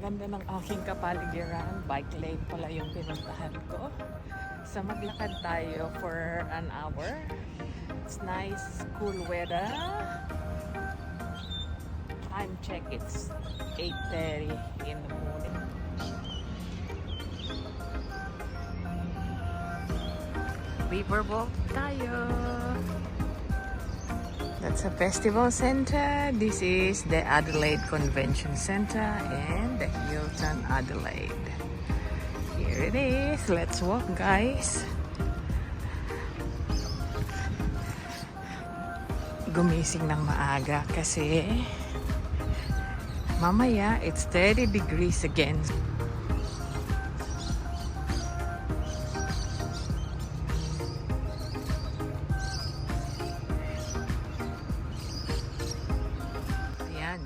ganda ng aking kapaligiran. Bike lane pala yung pinuntahan ko. So maglakad tayo for an hour. It's nice, cool weather. Time check, it's 8:30 in the morning. Riverwalk tayo. That's a festival center. This is the Adelaide Convention Center and the Hilton Adelaide. Here it is. Let's walk, guys. Gumising ng maaga kasi mamaya it's 30 degrees again.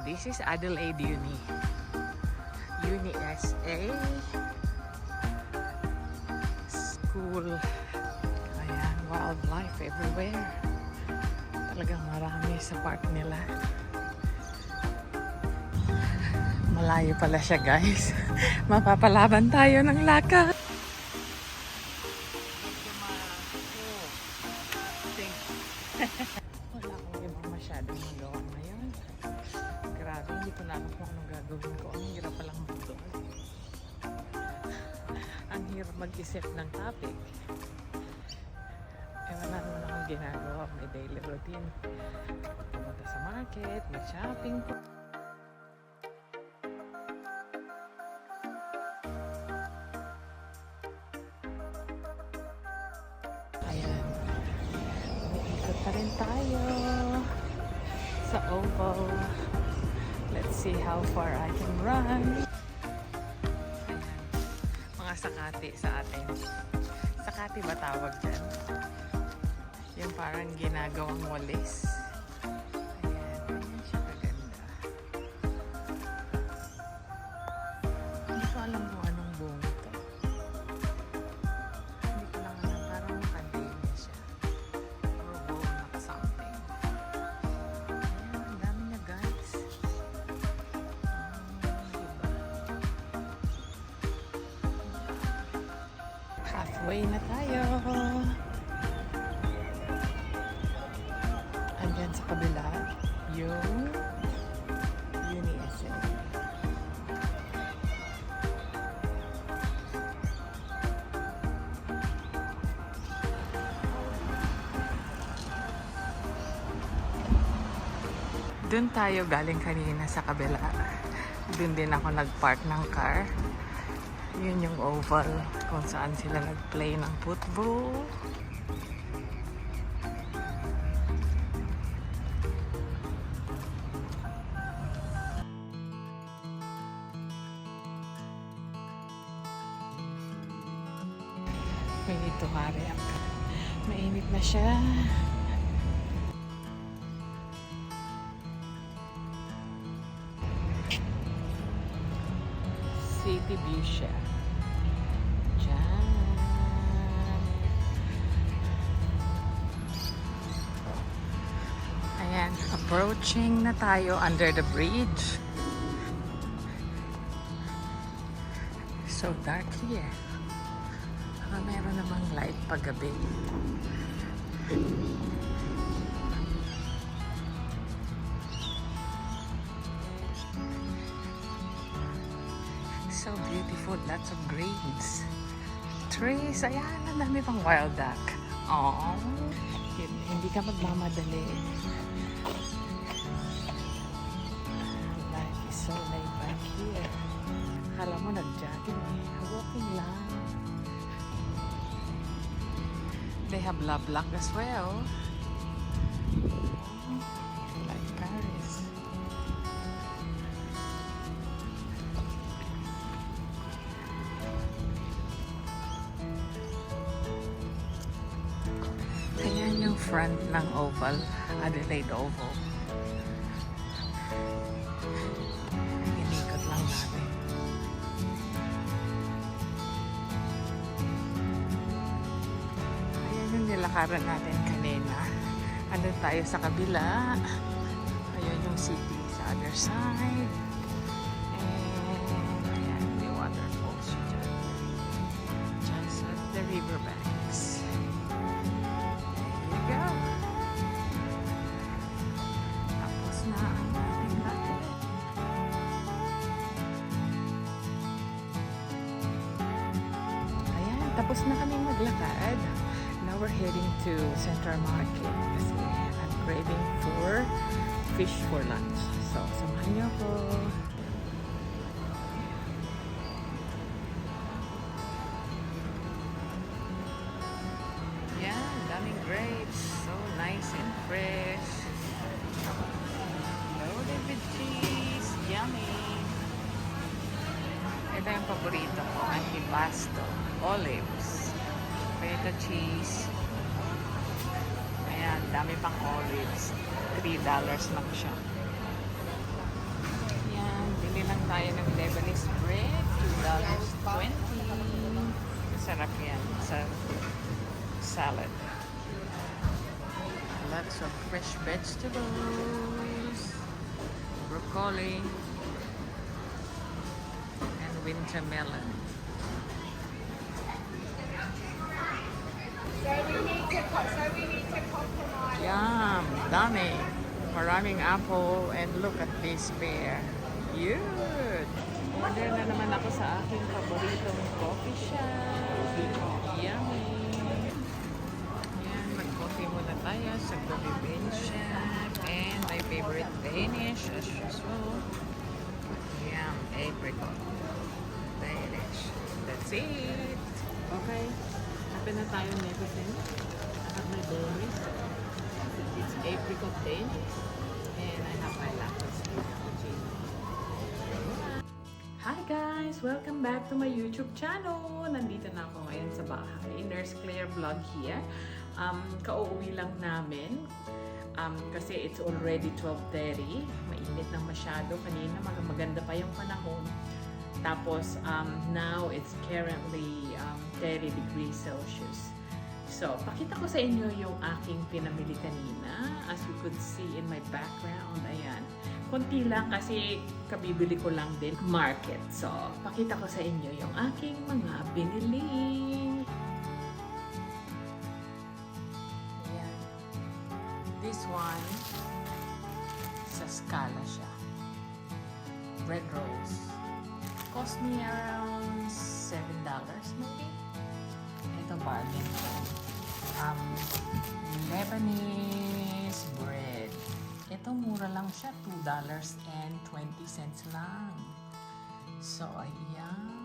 This is Adelaide Uni SA School. Ayan, wildlife everywhere. Talagang marami sa park nila. Malayo pala siya, guys. Mapapalaban tayo ng laka. Wala akong ibang masyadong magawa ngayon. Grabe, hindi ko na alam kung anong gagawin ko. Ang hirap palang mag-vlog. Ang hirap mag-isip ng topic. Eh, wala naman akong ginagawa. May daily routine. Pumunta sa market, mag-shopping po. Ayan. Umiikot pa rin tayo sa oval. Let's see how far I can run. Ayan. Mga sakati sa atin. Sakati ba tawag dyan? Yung parang ginagawang walis. Ayan. Ayan siya kaganda. Hindi ko alam kung anong buong ito. Hindi ko lang alam. Parang makadenya siya. Or walnut something. Ayan. Ang dami niya, guys. Halfway na tayo. Andyan sa kabila yung Uni SA. Doon tayo galing kanina sa kabila. Doon din ako nag-park ng car. Yun yung oval kung saan sila nag-play ng football. Mainit to hari. Mainit na siya. City view siya. Diyan. Ayan, approaching na tayo under the bridge. So dark here. Meron namang light paggabi. So beautiful, lots of greens. Trees, ayan, ang dami pang wild duck. Aww. Hindi ka magmamadali. Life is so laid back here. Akala mo nag-jogging eh. Walking lang. They have love luck as well. Like Paris. Ayan yung front ng oval. Adelaide Oval. Inikot lang natin. Nilakaran natin kanina. Andun tayo sa kabila. Ayun yung city sa other side. And riverbanks. There you go. Tapos na ang ating lakad. Ayan, tapos na kami maglakad. Now we're heading to Central Market kasi I'm craving for fish for lunch. So, samahan niyo ako. Yan, daming grapes. So nice and fresh. Loaded with cheese. Yummy. Ito yung paborito ko. Antipasto. Olives. Feta cheese. Ayan, dami pang olives. $3 lang siya. Ayan, bili lang tayo ng Lebanese bread. $2.20. Masarap yan sa salad. Lots of fresh vegetables. Broccoli. And winter melon. Yum! Dami! Maraming apple and look at this pear. Cute! Order na naman ako sa aking paboritong coffee shop. Yummy! Ayan, mag-coffee muna tayo sa coffee bean shop. And my favorite Danish as usual. Yum! Apricot. Danish. That's it! Okay. Open na tayo Negosen. I have my Danish. It's apricot Danish. And I have my lactose-free cappuccino. Hi guys! Welcome back to my YouTube channel! Nandito na ako ngayon sa bahay. Nurse Claire Vlog here. Kauuwi lang namin. Kasi it's already 12:30. Mainit na masyado. Kanina maganda pa yung panahon. Tapos, now it's currently 30 degrees Celsius. So, pakita ko sa inyo yung aking pinamili kanina. As you could see in my background, ayan. Konti lang kasi kabibili ko lang din market. So, pakita ko sa inyo yung aking mga binili. Ayan. This one, sa Scala siya. Bread rolls. Cost me around $7 maybe. Ito bargain ko. Lebanese bread. Ito mura lang siya, $2.20 lang. So, ayan.